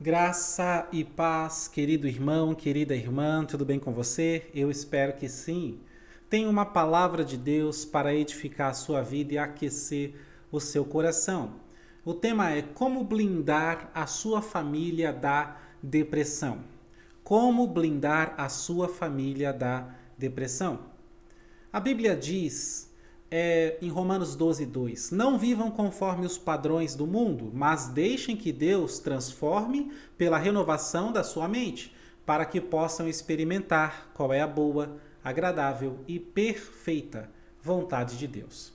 Graça e paz, querido irmão, querida irmã, tudo bem com você? Eu espero que sim. Tenho uma palavra de Deus para edificar a sua vida e aquecer o seu coração. O tema é como blindar a sua família da depressão. Como blindar a sua família da depressão? A Bíblia diz em Romanos 12:2: não vivam conforme os padrões do mundo, mas deixem que Deus transforme pela renovação da sua mente, para que possam experimentar qual é a boa, agradável e perfeita vontade de Deus.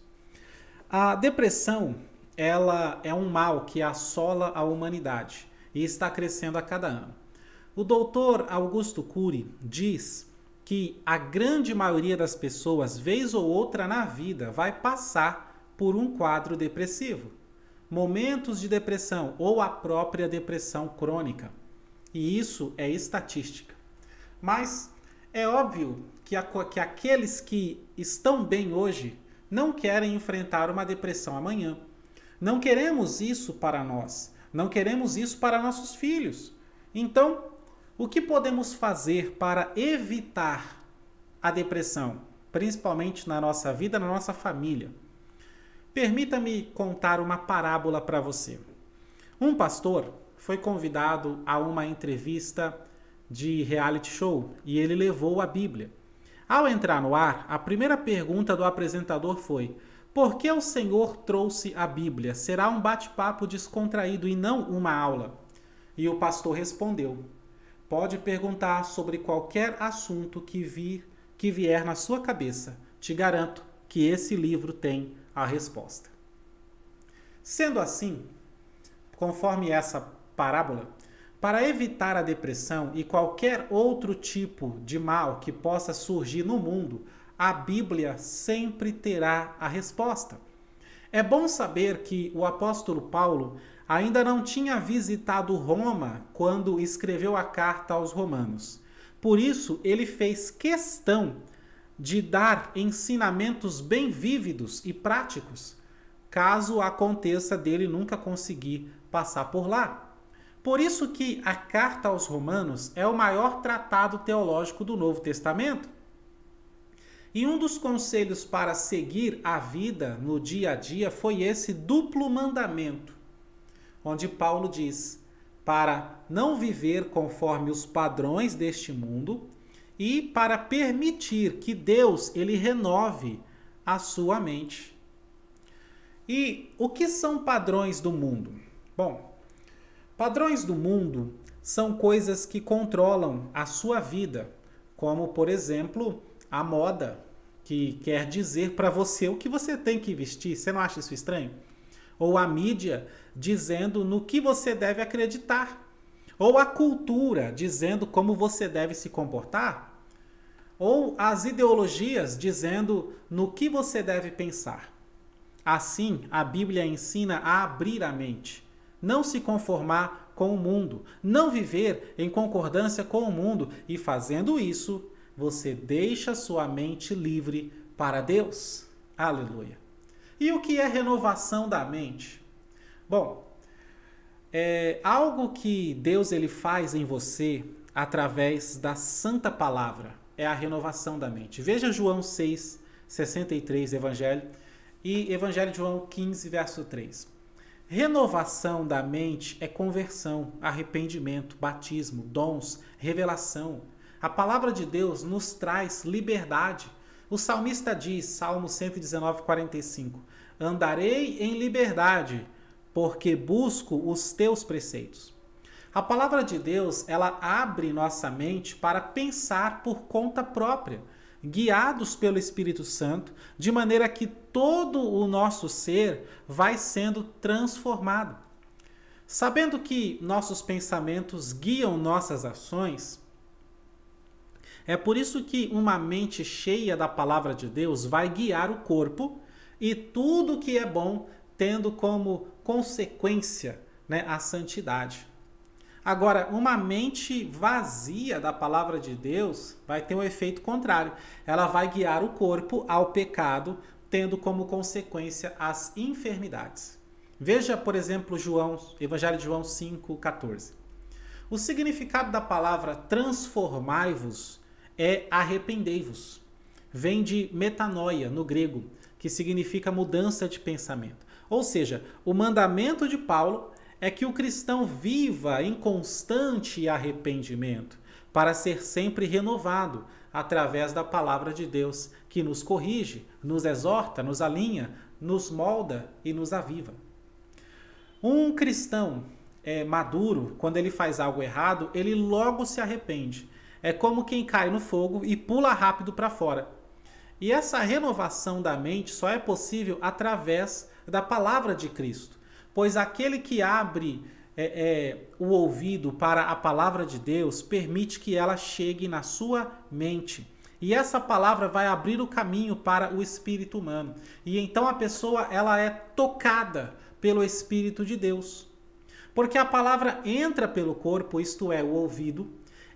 A depressão, ela é um mal que assola a humanidade e está crescendo a cada ano. O doutor Augusto Cury diz que a grande maioria das pessoas, vez ou outra na vida, vai passar por um quadro depressivo, momentos de depressão ou a própria depressão crônica. E isso é estatística. Mas é óbvio que aqueles que estão bem hoje não querem enfrentar uma depressão amanhã. Não queremos isso para nós. Não queremos isso para nossos filhos. Então, o que podemos fazer para evitar a depressão, principalmente na nossa vida, na nossa família? Permita-me contar uma parábola para você. Um pastor foi convidado a uma entrevista de reality show e ele levou a Bíblia. Ao entrar no ar, a primeira pergunta do apresentador foi: por que o Senhor trouxe a Bíblia? Será um bate-papo descontraído e não uma aula? E o pastor respondeu: pode perguntar sobre qualquer assunto que vier na sua cabeça. Te garanto que esse livro tem a resposta. Sendo assim, conforme essa parábola, para evitar a depressão e qualquer outro tipo de mal que possa surgir no mundo, a Bíblia sempre terá a resposta. É bom saber que o apóstolo Paulo ainda não tinha visitado Roma quando escreveu a carta aos Romanos. Por isso, ele fez questão de dar ensinamentos bem vívidos e práticos, caso aconteça dele nunca conseguir passar por lá. Por isso que a carta aos Romanos é o maior tratado teológico do Novo Testamento. E um dos conselhos para seguir a vida no dia a dia foi esse duplo mandamento, onde Paulo diz para não viver conforme os padrões deste mundo e para permitir que Deus ele renove a sua mente. E o que são padrões do mundo? Bom, padrões do mundo são coisas que controlam a sua vida, como, por exemplo, a moda, que quer dizer para você o que você tem que vestir. Você não acha isso estranho? Ou a mídia dizendo no que você deve acreditar. Ou a cultura dizendo como você deve se comportar. Ou as ideologias dizendo no que você deve pensar. Assim, a Bíblia ensina a abrir a mente, não se conformar com o mundo, não viver em concordância com o mundo, e fazendo isso, você deixa sua mente livre para Deus. Aleluia. E o que é renovação da mente? Bom, é algo que Deus ele faz em você através da santa palavra. É a renovação da mente. Veja João 6:63, Evangelho, e Evangelho de João 15, verso 3. Renovação da mente é conversão, arrependimento, batismo, dons, revelação. A palavra de Deus nos traz liberdade. O salmista diz, Salmo 119:45, andarei em liberdade, porque busco os teus preceitos. A palavra de Deus, ela abre nossa mente para pensar por conta própria, guiados pelo Espírito Santo, de maneira que todo o nosso ser vai sendo transformado. Sabendo que nossos pensamentos guiam nossas ações, é por isso que uma mente cheia da palavra de Deus vai guiar o corpo e tudo que é bom, tendo como consequência, a santidade. Agora, uma mente vazia da palavra de Deus vai ter um efeito contrário. Ela vai guiar o corpo ao pecado, tendo como consequência as enfermidades. Veja, por exemplo, Evangelho de João 5:14. O significado da palavra transformai-vos é arrependei-vos. Vem de metanoia, no grego, que significa mudança de pensamento. Ou seja, o mandamento de Paulo é que o cristão viva em constante arrependimento, para ser sempre renovado através da palavra de Deus, que nos corrige, nos exorta, nos alinha, nos molda e nos aviva. Um cristão maduro, quando ele faz algo errado, ele logo se arrepende. É como quem cai no fogo e pula rápido para fora. E essa renovação da mente só é possível através da palavra de Cristo. Pois aquele que abre o ouvido para a palavra de Deus permite que ela chegue na sua mente. E essa palavra vai abrir o caminho para o espírito humano. E então a pessoa ela é tocada pelo Espírito de Deus. Porque a palavra entra pelo corpo, isto é, o ouvido,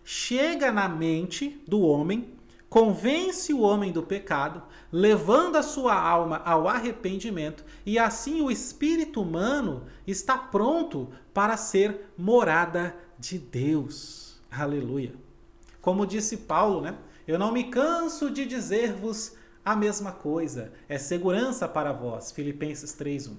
chega na mente do homem, convence o homem do pecado, levando a sua alma ao arrependimento, e assim o espírito humano está pronto para ser morada de Deus. Aleluia. Como disse Paulo, né? Eu não me canso de dizer-vos a mesma coisa. É segurança para vós. Filipenses 3:1.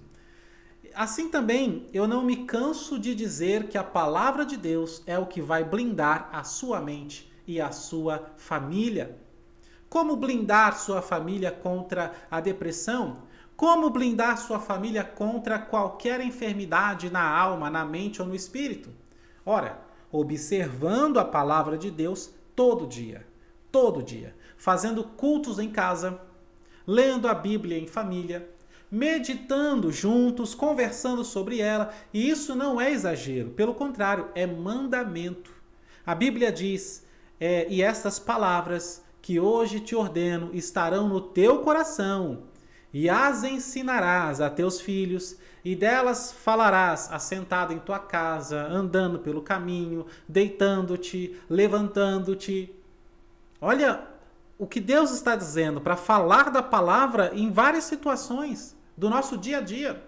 Assim também, eu não me canso de dizer que a palavra de Deus é o que vai blindar a sua mente e a sua família. Como blindar sua família contra a depressão? Como blindar sua família contra qualquer enfermidade na alma, na mente ou no espírito? Ora, observando a palavra de Deus todo dia, fazendo cultos em casa, lendo a Bíblia em família, meditando juntos, conversando sobre ela, e isso não é exagero, pelo contrário, é mandamento. A Bíblia diz, e estas palavras que hoje te ordeno estarão no teu coração, e as ensinarás a teus filhos, e delas falarás assentado em tua casa, andando pelo caminho, deitando-te, levantando-te. Olha o que Deus está dizendo para falar da palavra em várias situações do nosso dia a dia.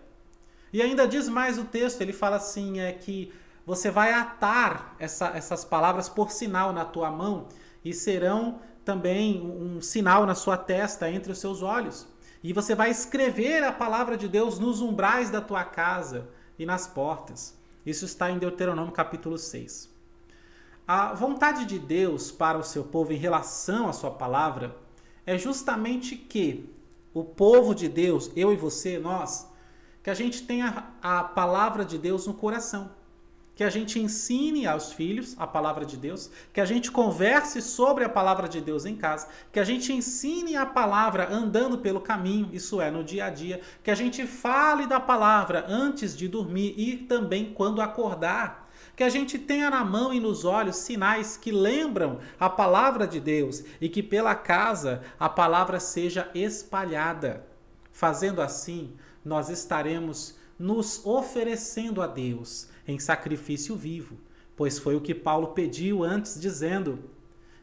E ainda diz mais o texto, ele fala assim, que você vai atar essas palavras por sinal na tua mão e serão também um sinal na sua testa, entre os seus olhos. E você vai escrever a palavra de Deus nos umbrais da tua casa e nas portas. Isso está em Deuteronômio capítulo 6. A vontade de Deus para o seu povo em relação à sua palavra é justamente que o povo de Deus, eu e você, nós, que a gente tenha a palavra de Deus no coração. Que a gente ensine aos filhos a palavra de Deus, que a gente converse sobre a palavra de Deus em casa, que a gente ensine a palavra andando pelo caminho, isso é, no dia a dia, que a gente fale da palavra antes de dormir e também quando acordar, que a gente tenha na mão e nos olhos sinais que lembram a palavra de Deus e que pela casa a palavra seja espalhada. Fazendo assim, nós estaremos nos oferecendo a Deus em sacrifício vivo, pois foi o que Paulo pediu antes, dizendo,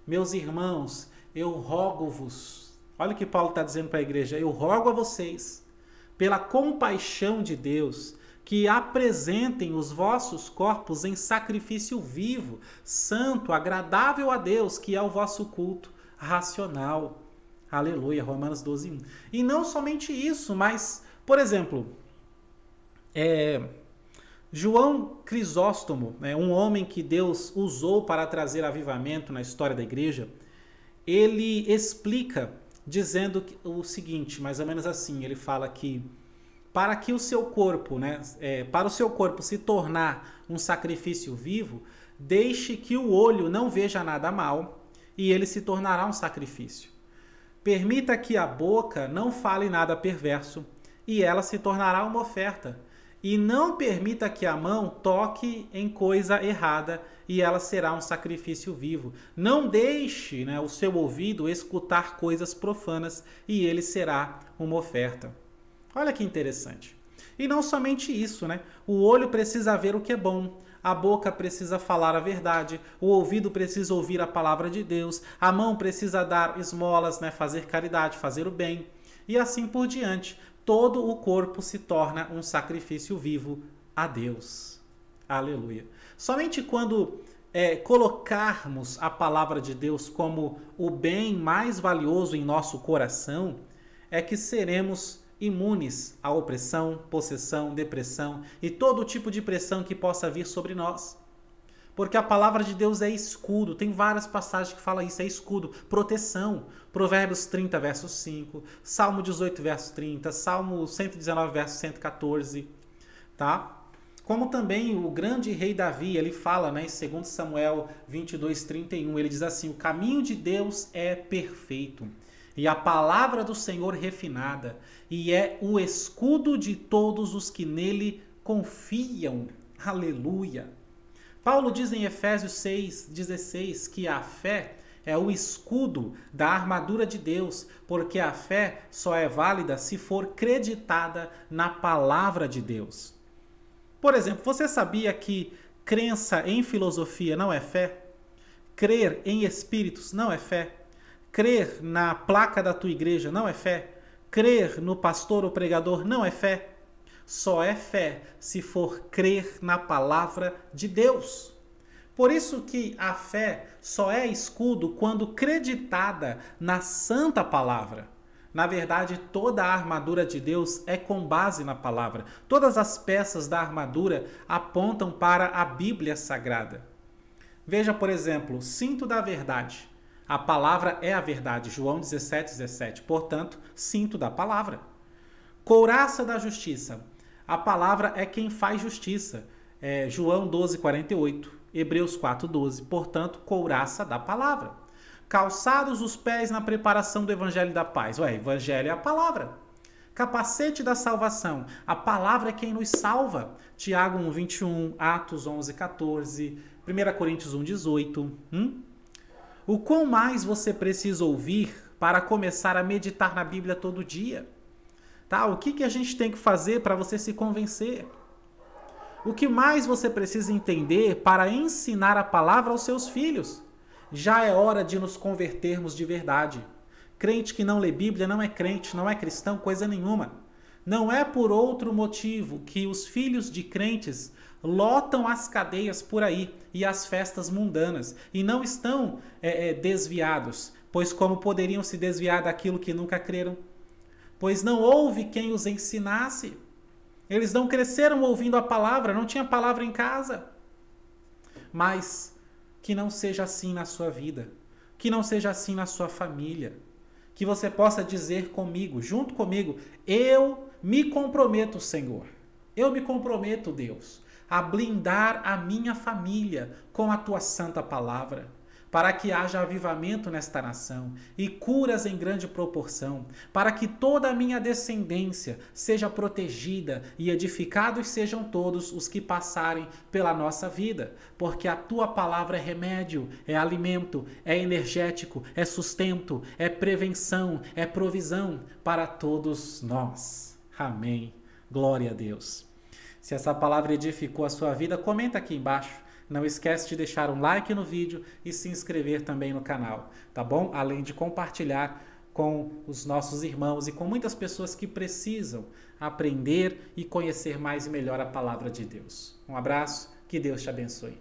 meus irmãos, eu rogo-vos, olha o que Paulo está dizendo para a igreja, eu rogo a vocês, pela compaixão de Deus, que apresentem os vossos corpos em sacrifício vivo, santo, agradável a Deus, que é o vosso culto racional. Aleluia, Romanos 12:1. E não somente isso, mas, por exemplo, João Crisóstomo, um homem que Deus usou para trazer avivamento na história da igreja, ele explica dizendo o seguinte, mais ou menos assim, ele fala que para que o seu corpo, para o seu corpo se tornar um sacrifício vivo, deixe que o olho não veja nada mal e ele se tornará um sacrifício. Permita que a boca não fale nada perverso e ela se tornará uma oferta. E não permita que a mão toque em coisa errada e ela será um sacrifício vivo. Não deixe o seu ouvido escutar coisas profanas e ele será uma oferta. Olha que interessante. E não somente isso, O olho precisa ver o que é bom, a boca precisa falar a verdade, o ouvido precisa ouvir a palavra de Deus, a mão precisa dar esmolas, fazer caridade, fazer o bem, e assim por diante. Todo o corpo se torna um sacrifício vivo a Deus. Aleluia. Somente quando colocarmos a palavra de Deus como o bem mais valioso em nosso coração, é que seremos imunes à opressão, possessão, depressão e todo tipo de pressão que possa vir sobre nós. Porque a palavra de Deus é escudo. Tem várias passagens que falam isso, é escudo, proteção. Provérbios 30, verso 5, Salmo 18, verso 30, Salmo 119, verso 114, tá? Como também o grande rei Davi, ele fala, né, em 2 Samuel 22, 31, ele diz assim: o caminho de Deus é perfeito, e a palavra do Senhor refinada, e é o escudo de todos os que nele confiam. Aleluia! Paulo diz em Efésios 6,16 que a fé é o escudo da armadura de Deus, porque a fé só é válida se for creditada na palavra de Deus. Por exemplo, você sabia que crença em filosofia não é fé? Crer em espíritos não é fé? Crer na placa da tua igreja não é fé? Crer no pastor ou pregador não é fé? Só é fé se for crer na palavra de Deus. Por isso que a fé só é escudo quando creditada na santa palavra. Na verdade, toda a armadura de Deus é com base na palavra. Todas as peças da armadura apontam para a Bíblia Sagrada. Veja, por exemplo, cinto da verdade. A palavra é a verdade, João 17:17. Portanto, cinto da palavra. Couraça da justiça. A palavra é quem faz justiça. João 12:48. Hebreus 4:12. Portanto, couraça da palavra. Calçados os pés na preparação do evangelho da paz. Evangelho é a palavra. Capacete da salvação. A palavra é quem nos salva. Tiago 1:21, Atos 11:14, 1 Coríntios 1:18. O quão mais você precisa ouvir para começar a meditar na Bíblia todo dia? Tá? O que a gente tem que fazer para você se convencer? O que mais você precisa entender para ensinar a palavra aos seus filhos? Já é hora de nos convertermos de verdade. Crente que não lê Bíblia não é crente, não é cristão, coisa nenhuma. Não é por outro motivo que os filhos de crentes lotam as cadeias por aí e as festas mundanas e não estão desviados, pois como poderiam se desviar daquilo que nunca creram? Pois não houve quem os ensinasse. Eles não cresceram ouvindo a palavra, não tinha palavra em casa. Mas que não seja assim na sua vida, que não seja assim na sua família, que você possa dizer comigo, junto comigo: eu me comprometo, Senhor, eu me comprometo, Deus, a blindar a minha família com a tua santa palavra, para que haja avivamento nesta nação e curas em grande proporção, para que toda a minha descendência seja protegida e edificados sejam todos os que passarem pela nossa vida, porque a tua palavra é remédio, é alimento, é energético, é sustento, é prevenção, é provisão para todos nós. Amém. Glória a Deus. Se essa palavra edificou a sua vida, comenta aqui embaixo. Não esquece de deixar um like no vídeo e se inscrever também no canal, tá bom? Além de compartilhar com os nossos irmãos e com muitas pessoas que precisam aprender e conhecer mais e melhor a palavra de Deus. Um abraço, que Deus te abençoe.